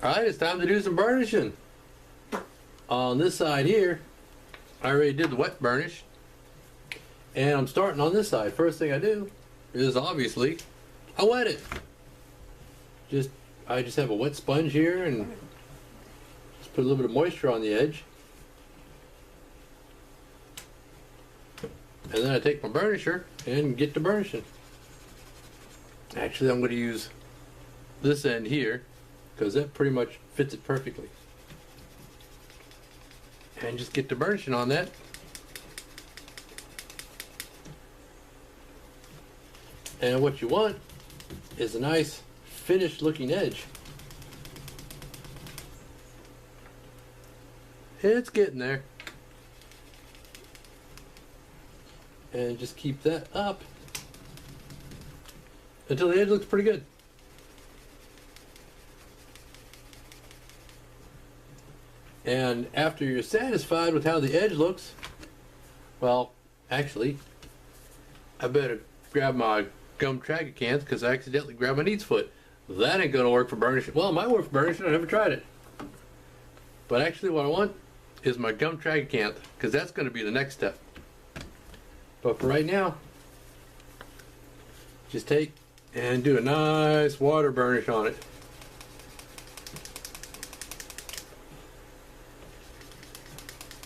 Alright, it's time to do some burnishing. On this side here, I already did the wet burnish. And I'm starting on this side. First thing I do is obviously I wet it. I just have a wet sponge here and just put a little bit of moisture on the edge. And then I take my burnisher and get to burnishing. Actually, I'm going to use this end here because that pretty much fits it perfectly. And just get to burnishing on that. And what you want is a nice finished looking edge. It's getting there. And just keep that up until the edge looks pretty good. And after you're satisfied with how the edge looks, well, actually, I better grab my gum tragacanth because I accidentally grabbed my neat's foot. That ain't gonna work for burnishing. Well, it might work for burnishing. I never tried it. But actually, what I want is my gum tragacanth because that's going to be the next step. But for right now, just take and do a nice water burnish on it.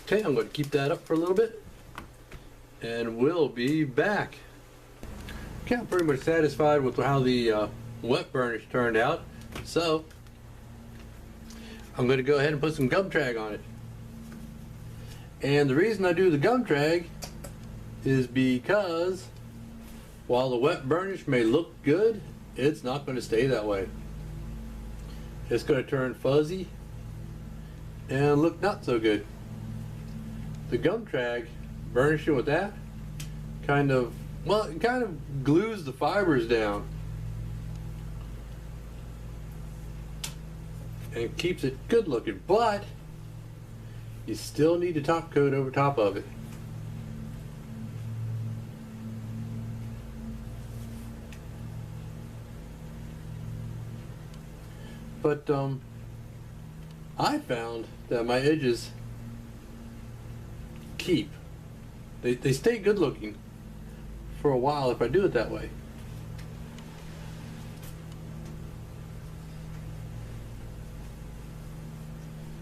Okay, I'm going to keep that up for a little bit and we'll be back. Okay, I'm pretty much satisfied with how the wet burnish turned out. So, I'm going to go ahead and put some gum trag on it. And the reason I do the gum trag is because while the wet burnish may look good, it's not going to stay that way. It's going to turn fuzzy and look not so good. The gum trag, burnishing with that, it kind of glues the fibers down and keeps it good looking, but you still need a top coat over top of it. But I found that my edges keep. They stay good looking for a while if I do it that way.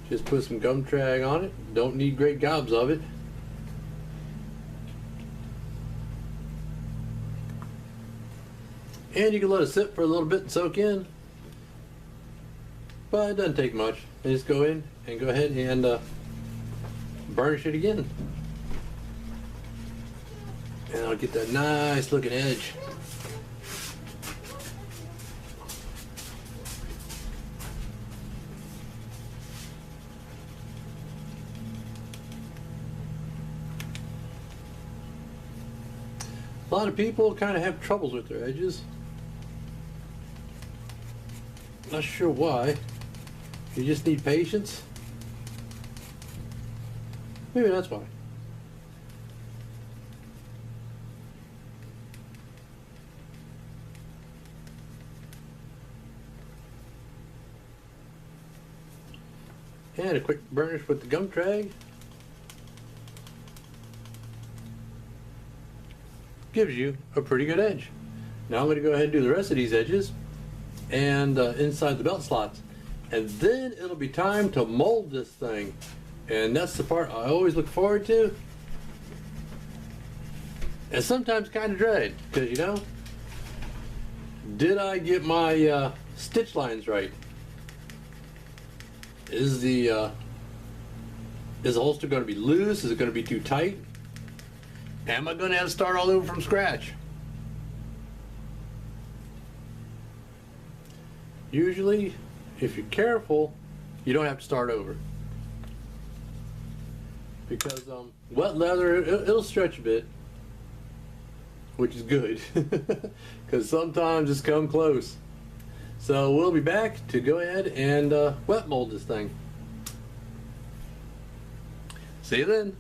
Just put some gum trag on it. Don't need great gobs of it. And you can let it sit for a little bit and soak in. But it doesn't take much. And just go in and go ahead and burnish it again. And I'll get that nice looking edge. A lot of people kind of have troubles with their edges. Not sure why. You just need patience. Maybe that's why. And a quick burnish with the gum trag. Gives you a pretty good edge. Now I'm going to go ahead and do the rest of these edges and inside the belt slots. And then it'll be time to mold this thing. And that's the part I always look forward to. And sometimes kind of dread. Because, you know, did I get my stitch lines right? Is the holster going to be loose? Is it going to be too tight? Am I going to have to start all over from scratch? Usually, if you're careful, you don't have to start over. Because wet leather, it'll stretch a bit, which is good. Because sometimes it's come close. So we'll be back to go ahead and wet mold this thing. See you then.